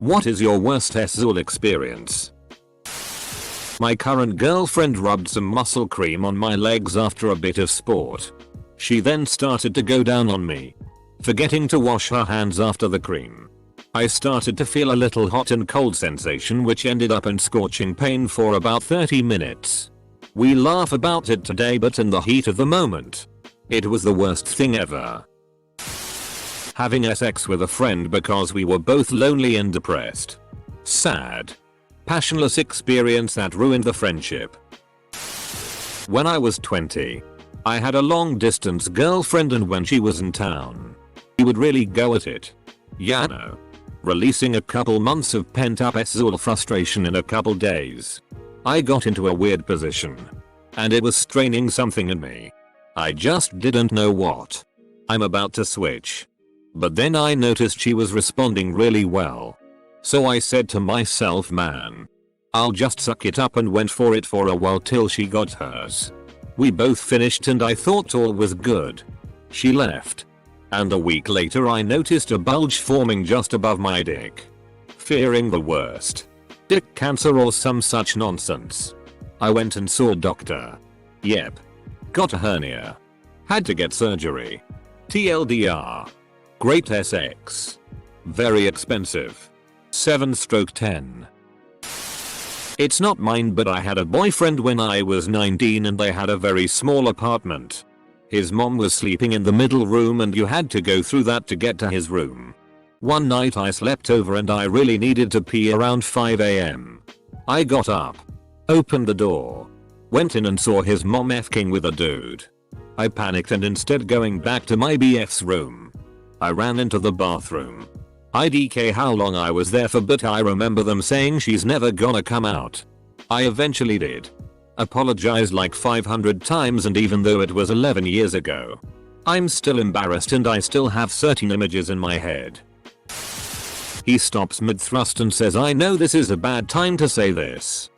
What is your worst sexual experience? My current girlfriend rubbed some muscle cream on my legs after a bit of sport. She then started to go down on me, forgetting to wash her hands after the cream. I started to feel a little hot and cold sensation which ended up in scorching pain for about 30 minutes. We laugh about it today, but in the heat of the moment, it was the worst thing ever. Having sex with a friend because we were both lonely and depressed. Sad. Passionless experience that ruined the friendship. When I was 20, I had a long distance girlfriend, and when she was in town, we would really go at it. Yeah, no. Releasing a couple months of pent up sexual frustration in a couple days. I got into a weird position, and it was straining something in me. I just didn't know what. I'm about to switch. But then I noticed she was responding really well. So I said to myself, man, I'll just suck it up, and went for it for a while till she got hers. We both finished and I thought all was good. She left. And a week later I noticed a bulge forming just above my dick. Fearing the worst. Dick cancer or some such nonsense. I went and saw a doctor. Yep. Got a hernia. Had to get surgery. TLDR. Great sex. Very expensive. 7/10. It's not mine, but I had a boyfriend when I was 19 and they had a very small apartment. His mom was sleeping in the middle room and you had to go through that to get to his room. One night I slept over and I really needed to pee around 5 AM. I got up, opened the door, went in and saw his mom f***ing with a dude. I panicked and instead going back to my BF's room, I ran into the bathroom. IDK how long I was there for, but I remember them saying she's never gonna come out. I eventually did. Apologized like 500 times, and even though it was 11 years ago, I'm still embarrassed and I still have certain images in my head. He stops mid-thrust and says, I know this is a bad time to say this.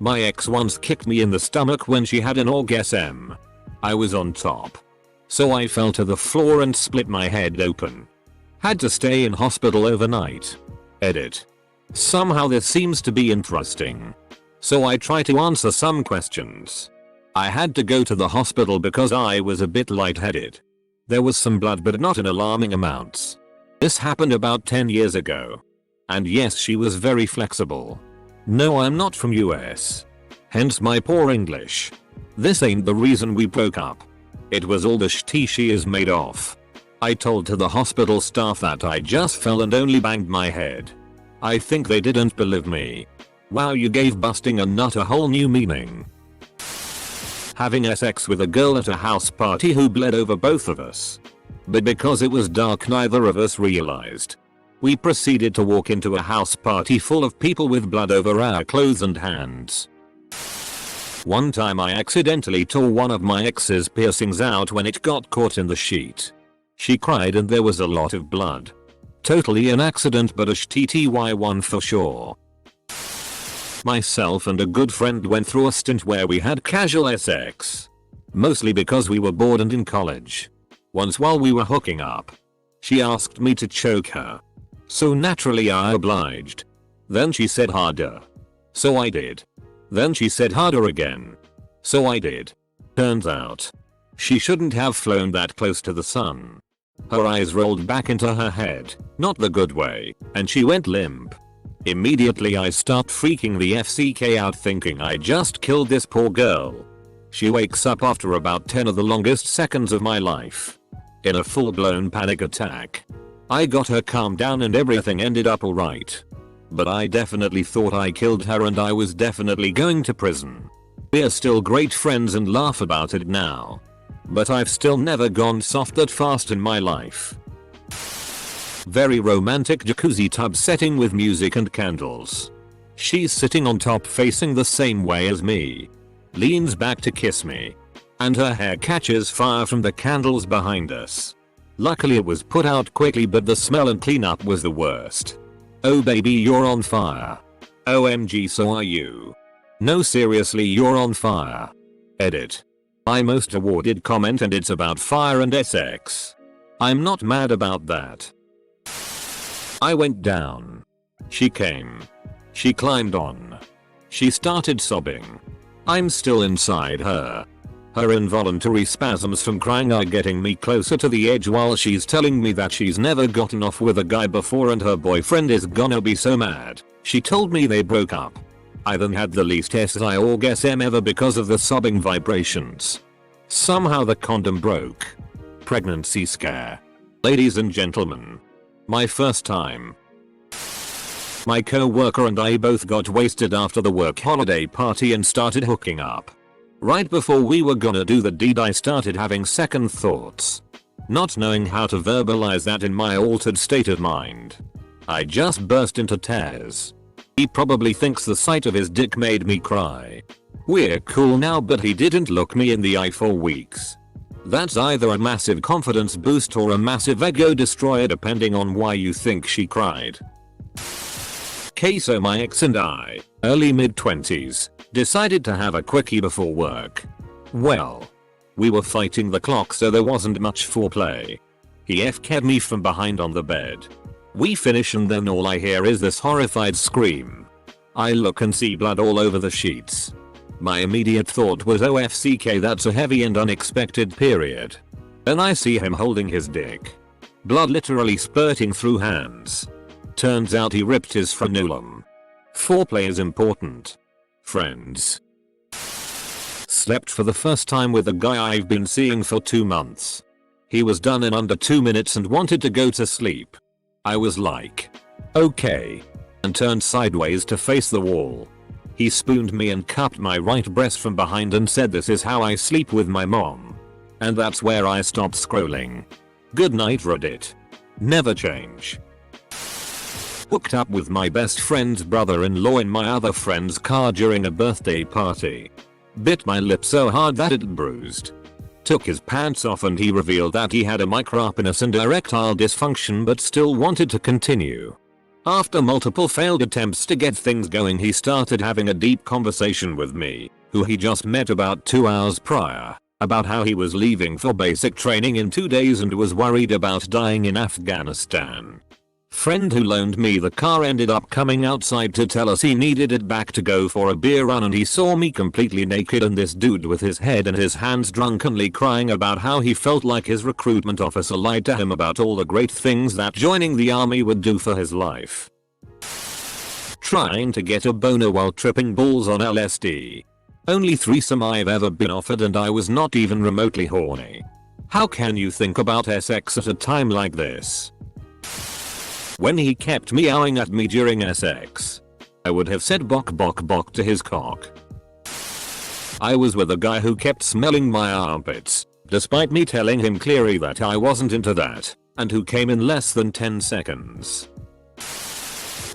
My ex once kicked me in the stomach when she had an orgasm. I was on top, so I fell to the floor and split my head open. Had to stay in hospital overnight. Edit. Somehow this seems to be interesting, so I try to answer some questions. I had to go to the hospital because I was a bit lightheaded. There was some blood but not in alarming amounts. This happened about 10 years ago. And yes, she was very flexible. No, I'm not from US. Hence my poor English. This ain't the reason we broke up. It was all the shit she is made of. I told to the hospital staff that I just fell and only banged my head. I think they didn't believe me. Wow, you gave busting a nut a whole new meaning. Having sex with a girl at a house party who bled over both of us. But because it was dark, neither of us realized. We proceeded to walk into a house party full of people with blood over our clothes and hands. One time I accidentally tore one of my ex's piercings out when it got caught in the sheet. She cried and there was a lot of blood. Totally an accident, but a shitty one for sure. Myself and a good friend went through a stint where we had casual sex. Mostly because we were bored and in college. Once while we were hooking up, she asked me to choke her. So naturally I obliged. Then she said harder. So I did. Then she said harder again. So I did. Turns out, she shouldn't have flown that close to the sun. Her eyes rolled back into her head, not the good way, and she went limp. Immediately I start freaking the FCK out, thinking I just killed this poor girl. She wakes up after about 10 of the longest seconds of my life. In a full-blown panic attack. I got her calmed down and everything ended up alright. But I definitely thought I killed her and I was definitely going to prison. We're still great friends and laugh about it now. But I've still never gone soft that fast in my life. Very romantic jacuzzi tub setting with music and candles. She's sitting on top facing the same way as me. Leans back to kiss me. And her hair catches fire from the candles behind us. Luckily it was put out quickly, but the smell and cleanup was the worst. Oh baby, you're on fire. OMG, so are you. No, seriously, you're on fire. Edit. My most awarded comment, and it's about fire and sex. I'm not mad about that. I went down. She came. She climbed on. She started sobbing. I'm still inside her. Her involuntary spasms from crying are getting me closer to the edge while she's telling me that she's never gotten off with a guy before and her boyfriend is gonna be so mad. She told me they broke up. I then had the least SI orgasm ever because of the sobbing vibrations. Somehow the condom broke. Pregnancy scare. Ladies and gentlemen. My first time. My co-worker and I both got wasted after the work holiday party and started hooking up. Right before we were gonna do the deed I started having second thoughts. Not knowing how to verbalize that in my altered state of mind. I just burst into tears. He probably thinks the sight of his dick made me cry. We're cool now but he didn't look me in the eye for weeks. That's either a massive confidence boost or a massive ego destroyer depending on why you think she cried. So my ex and I, early mid-20s, decided to have a quickie before work. Well, we were fighting the clock so there wasn't much foreplay. He FK'd me from behind on the bed. We finish and then all I hear is this horrified scream. I look and see blood all over the sheets. My immediate thought was OFCK, that's a heavy and unexpected period. Then I see him holding his dick. Blood literally spurting through hands. Turns out he ripped his frenulum. Foreplay is important. Friends. Slept for the first time with a guy I've been seeing for 2 months. He was done in under 2 minutes and wanted to go to sleep. I was like, okay, and turned sideways to face the wall. He spooned me and cupped my right breast from behind and said, "This is how I sleep with my mom." And that's where I stopped scrolling. Good night Reddit. Never change. Hooked up with my best friend's brother-in-law in my other friend's car during a birthday party. Bit my lip so hard that it bruised. Took his pants off and he revealed that he had a micropenis and erectile dysfunction but still wanted to continue. After multiple failed attempts to get things going, he started having a deep conversation with me, who he just met about 2 hours prior, about how he was leaving for basic training in 2 days and was worried about dying in Afghanistan. Friend who loaned me the car ended up coming outside to tell us he needed it back to go for a beer run, and he saw me completely naked and this dude with his head in his hands drunkenly crying about how he felt like his recruitment officer lied to him about all the great things that joining the army would do for his life. Trying to get a boner while tripping balls on LSD. Only threesome I've ever been offered and I was not even remotely horny. How can you think about sex at a time like this? When he kept meowing at me during sex, I would have said bok bok bok to his cock. I was with a guy who kept smelling my armpits, despite me telling him clearly that I wasn't into that, and who came in less than 10 seconds.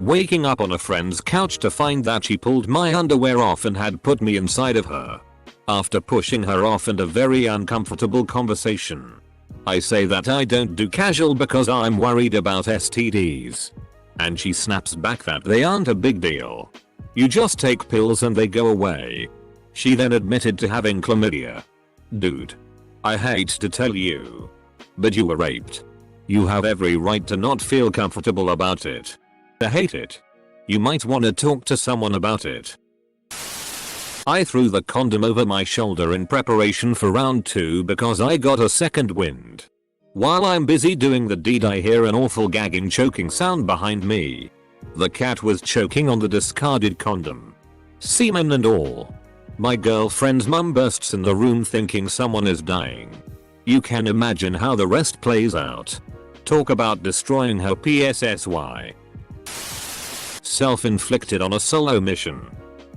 Waking up on a friend's couch to find that she pulled my underwear off and had put me inside of her. After pushing her off and a very uncomfortable conversation. I say that I don't do casual because I'm worried about STDs. And she snaps back that they aren't a big deal. You just take pills and they go away. She then admitted to having chlamydia. Dude. I hate to tell you. But you were raped. You have every right to not feel comfortable about it. To hate it. You might want to talk to someone about it. I threw the condom over my shoulder in preparation for round 2 because I got a second wind. While I'm busy doing the deed, I hear an awful gagging choking sound behind me. The cat was choking on the discarded condom. Semen and all. My girlfriend's mum bursts in the room thinking someone is dying. You can imagine how the rest plays out. Talk about destroying her PSSY. Self-inflicted on a solo mission.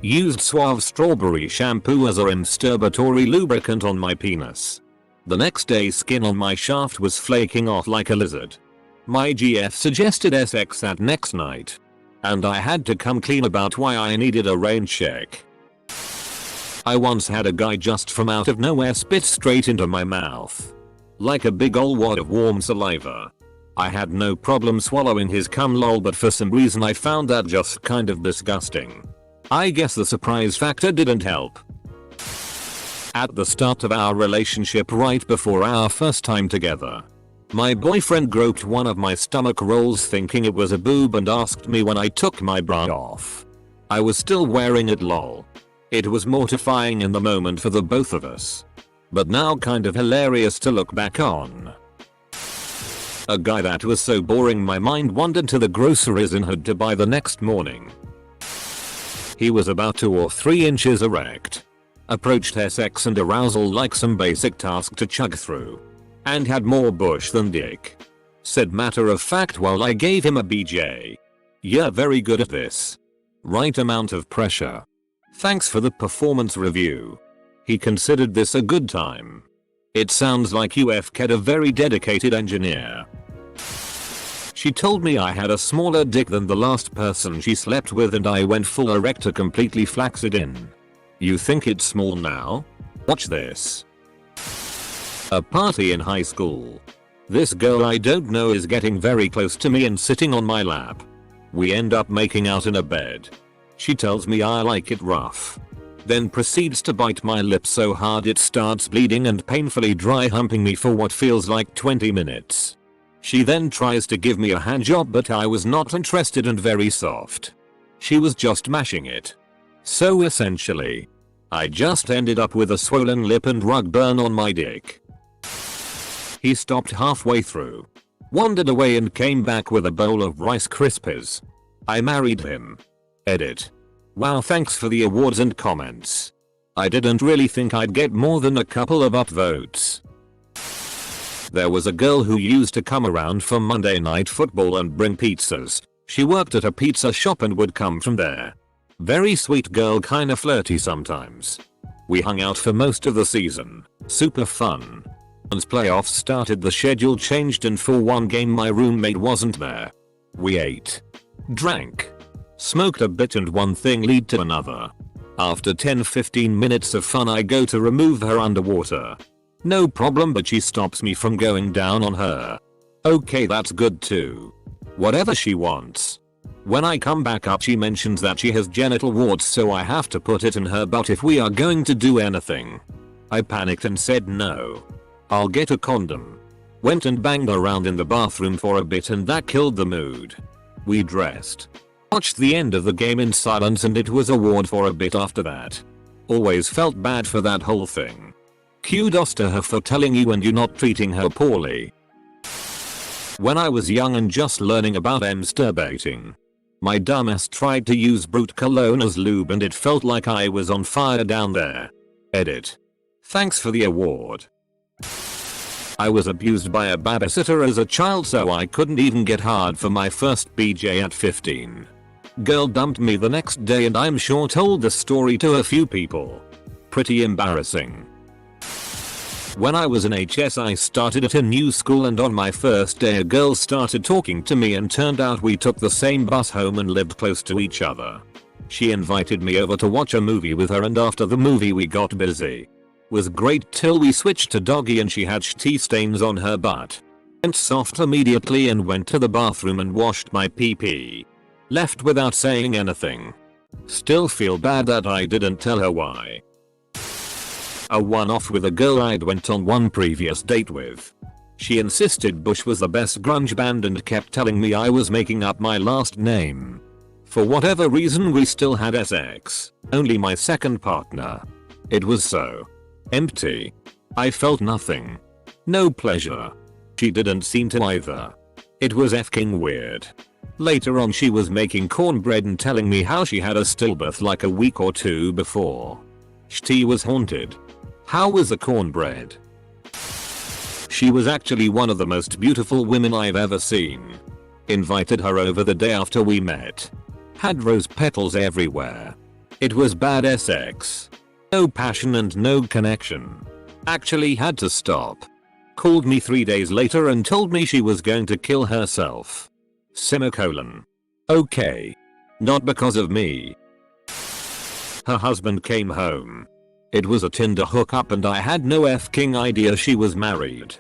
Used Suave strawberry shampoo as a masturbatory lubricant on my penis. The next day skin on my shaft was flaking off like a lizard. My GF suggested sex that next night. And I had to come clean about why I needed a rain check. I once had a guy just from out of nowhere spit straight into my mouth. Like a big ol' wad of warm saliva. I had no problem swallowing his cum lol, but for some reason I found that just kind of disgusting. I guess the surprise factor didn't help. At the start of our relationship, right before our first time together, My boyfriend groped one of my stomach rolls thinking it was a boob and asked me when I took my bra off. I was still wearing it, lol. It was mortifying in the moment for the both of us, but now kind of hilarious to look back on. A guy that was so boring my mind wandered to the groceries in Hood to buy the next morning. He was about 2 or 3 inches erect. Approached sex and arousal like some basic task to chug through. And had more bush than dick. Said matter of fact while I gave him a BJ. "You're very good at this. Right amount of pressure. Thanks for the performance review." He considered this a good time. "It sounds like you FK'd a very dedicated engineer." She told me I had a smaller dick than the last person she slept with and I went full erect to completely flax it in. "You think it's small now? Watch this." A party in high school. This girl I don't know is getting very close to me and sitting on my lap. We end up making out in a bed. She tells me I like it rough. Then proceeds to bite my lip so hard it starts bleeding and painfully dry humping me for what feels like 20 minutes. She then tries to give me a handjob but I was not interested and very soft. She was just mashing it. So essentially, I just ended up with a swollen lip and rug burn on my dick. He stopped halfway through, wandered away and came back with a bowl of Rice Krispies. I married him. Edit. Wow, thanks for the awards and comments. I didn't really think I'd get more than a couple of upvotes. There was a girl who used to come around for Monday Night Football and bring pizzas. She worked at a pizza shop and would come from there. Very sweet girl, kinda flirty sometimes. We hung out for most of the season. Super fun. Once playoffs started the schedule changed and for one game my roommate wasn't there. We ate, drank, smoked a bit and one thing led to another. After 10-15 minutes of fun I go to remove her underwater. No problem but she stops me from going down on her. Okay, that's good too. Whatever she wants. When I come back up she mentions that she has genital warts so I have to put it in her butt if we are going to do anything. I panicked and said no. I'll get a condom. Went and banged around in the bathroom for a bit and that killed the mood. We dressed. Watched the end of the game in silence and it was award for a bit after that. Always felt bad for that whole thing. Kudos to her for telling you and you not treating her poorly. When I was young and just learning about masturbating, my dumbass tried to use Brute cologne as lube and it felt like I was on fire down there. Edit. Thanks for the award. I was abused by a babysitter as a child so I couldn't even get hard for my first BJ at 15. Girl dumped me the next day and I'm sure told the story to a few people. Pretty embarrassing. When I was in HS I started at a new school and on my first day a girl started talking to me and turned out we took the same bus home and lived close to each other. She invited me over to watch a movie with her and after the movie we got busy. Was great till we switched to doggy and she had tea stains on her butt. Went soft immediately and went to the bathroom and washed my pee-pee. Left without saying anything. Still feel bad that I didn't tell her why. A one-off with a girl I'd went on one previous date with. She insisted Bush was the best grunge band and kept telling me I was making up my last name. For whatever reason we still had sex, only my second partner. It was so empty. I felt nothing. No pleasure. She didn't seem to either. It was effing weird. Later on she was making cornbread and telling me how she had a stillbirth like a week or 2 before. She was haunted. How was the cornbread? She was actually one of the most beautiful women I've ever seen. Invited her over the day after we met. Had rose petals everywhere. It was bad sex. No passion and no connection. Actually had to stop. Called me 3 days later and told me she was going to kill herself. Semicolon. Okay. Not because of me. Her husband came home. It was a Tinder hookup and I had no effing idea she was married.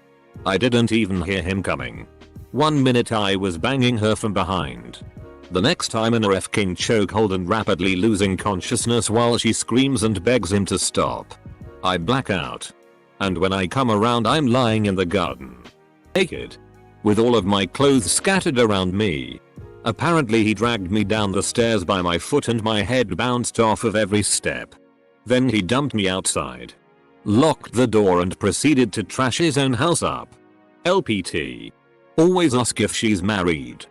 I didn't even hear him coming. 1 minute I was banging her from behind. The next time in a effing chokehold and rapidly losing consciousness while she screams and begs him to stop. I black out. And when I come around I'm lying in the garden. naked, with all of my clothes scattered around me. Apparently he dragged me down the stairs by my foot and my head bounced off of every step. Then he dumped me outside, locked the door and proceeded to trash his own house up. LPT. Always ask if she's married.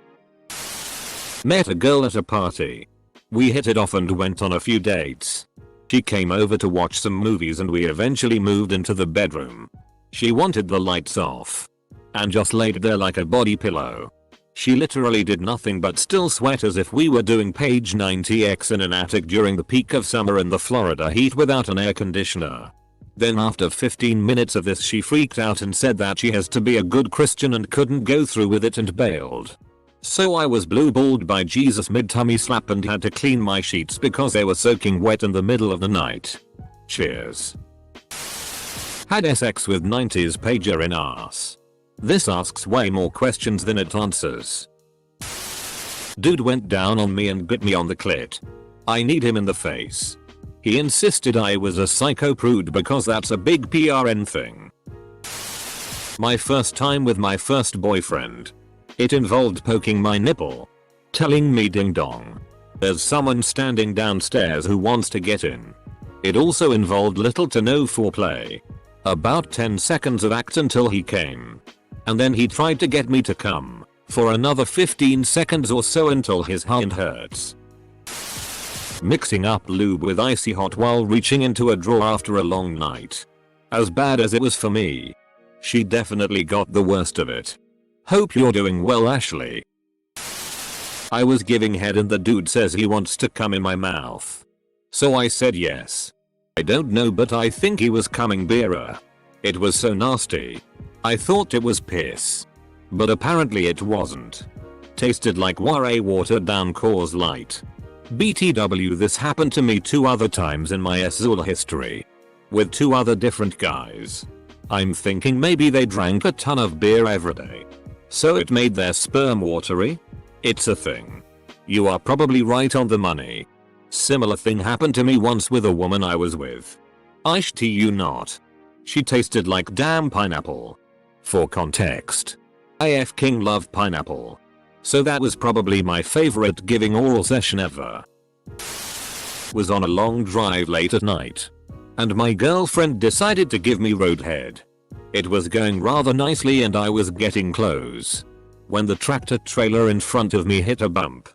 Met a girl at a party. We hit it off and went on a few dates. She came over to watch some movies and we eventually moved into the bedroom. She wanted the lights off and just laid there like a body pillow. She literally did nothing but still sweat as if we were doing page 90x in an attic during the peak of summer in the Florida heat without an air conditioner. Then after 15 minutes of this she freaked out and said that she has to be a good Christian and couldn't go through with it and bailed. So I was blue-balled by Jesus mid-tummy slap and had to clean my sheets because they were soaking wet in the middle of the night. Cheers. Had sex with 90s pager in ass. This asks way more questions than it answers. Dude went down on me and bit me on the clit. I kneed him in the face. He insisted I was a psycho prude because that's a big PRN thing. My first time with my first boyfriend. It involved poking my nipple, telling me ding dong, there's someone standing downstairs who wants to get in. It also involved little to no foreplay. About 10 seconds of act until he came. And then he tried to get me to come for another 15 seconds or so until his hind hurts. Mixing up lube with icy hot while reaching into a drawer after a long night. As bad as it was for me, she definitely got the worst of it. Hope you're doing well, Ashley. I was giving head and the dude says he wants to come in my mouth. So I said yes. I don't know but I think he was coming beerer. It was so nasty. I thought it was piss. But apparently it wasn't. Tasted like Warray watered down Coors Light. BTW, this happened to me 2 other times in my Azul history. With 2 other different guys. I'm thinking maybe they drank a ton of beer every day. So it made their sperm watery? It's a thing. You are probably right on the money. Similar thing happened to me once with a woman I was with. I shit you not. She tasted like damn pineapple. For context, I f***ing love pineapple. So that was probably my favorite giving oral session ever. Was on a long drive late at night. And my girlfriend decided to give me roadhead. It was going rather nicely and I was getting close. When the tractor trailer in front of me hit a bump.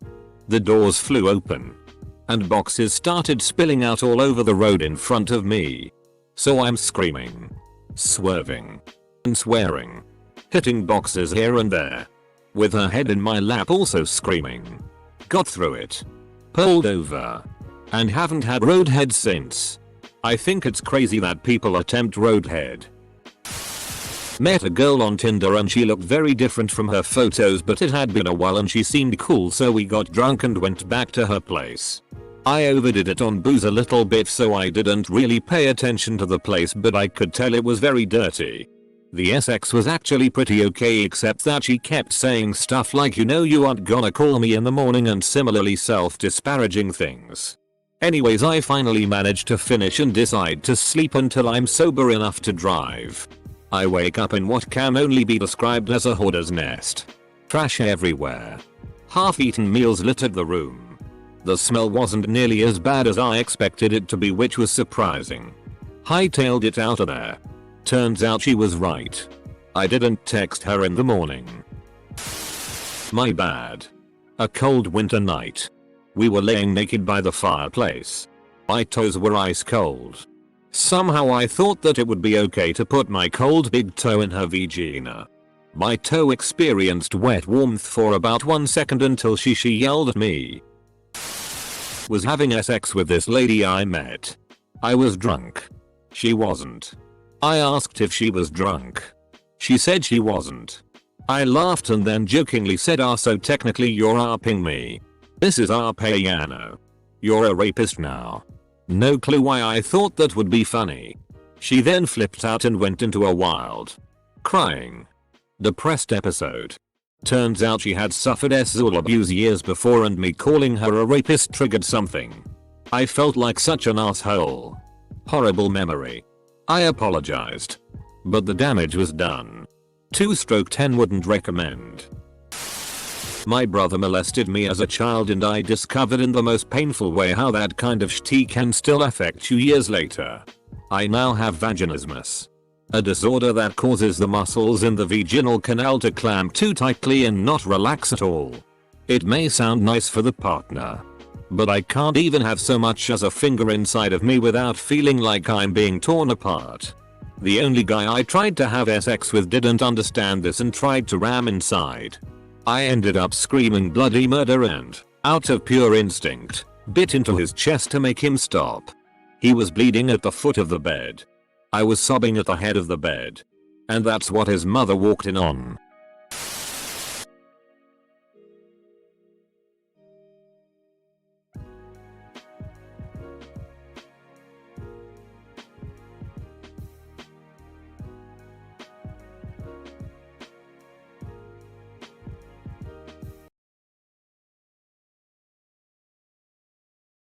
The doors flew open. And boxes started spilling out all over the road in front of me. So I'm screaming, swerving, and swearing. Hitting boxes here and there. With her head in my lap also screaming. Got through it. Pulled over. And haven't had roadhead since. I think it's crazy that people attempt roadhead. Met a girl on Tinder and she looked very different from her photos, but it had been a while and she seemed cool, so we got drunk and went back to her place. I overdid it on booze a little bit, so I didn't really pay attention to the place, but I could tell it was very dirty. The sex was actually pretty okay, except that she kept saying stuff like, you know you aren't gonna call me in the morning, and similarly self-disparaging things. Anyways, I finally managed to finish and decide to sleep until I'm sober enough to drive. I wake up in what can only be described as a hoarder's nest. Trash everywhere. Half-eaten meals littered the room. The smell wasn't nearly as bad as I expected it to be, which was surprising. Hightailed it out of there. Turns out she was right. I didn't text her in the morning. My bad. A cold winter night. We were laying naked by the fireplace. My toes were ice cold. Somehow I thought that it would be okay to put my cold big toe in her vagina. My toe experienced wet warmth for about 1 second until she yelled at me. Was having sex with this lady I met. I was drunk. She wasn't. I asked if she was drunk. She said she wasn't. I laughed and then jokingly said, so technically you're arping me. This is arpayano. You're a rapist now. No clue why I thought that would be funny. She then flipped out and went into a wild, crying, depressed episode. Turns out she had suffered sexual abuse years before and me calling her a rapist triggered something. I felt like such an asshole. Horrible memory. I apologized. But the damage was done. 2/10 wouldn't recommend. My brother molested me as a child and I discovered in the most painful way how that kind of shit can still affect you years later. I now have vaginismus, a disorder that causes the muscles in the vaginal canal to clamp too tightly and not relax at all. It may sound nice for the partner, but I can't even have so much as a finger inside of me without feeling like I'm being torn apart. The only guy I tried to have sex with didn't understand this and tried to ram inside. I ended up screaming bloody murder and, out of pure instinct, bit into his chest to make him stop. He was bleeding at the foot of the bed. I was sobbing at the head of the bed. And that's what his mother walked in on.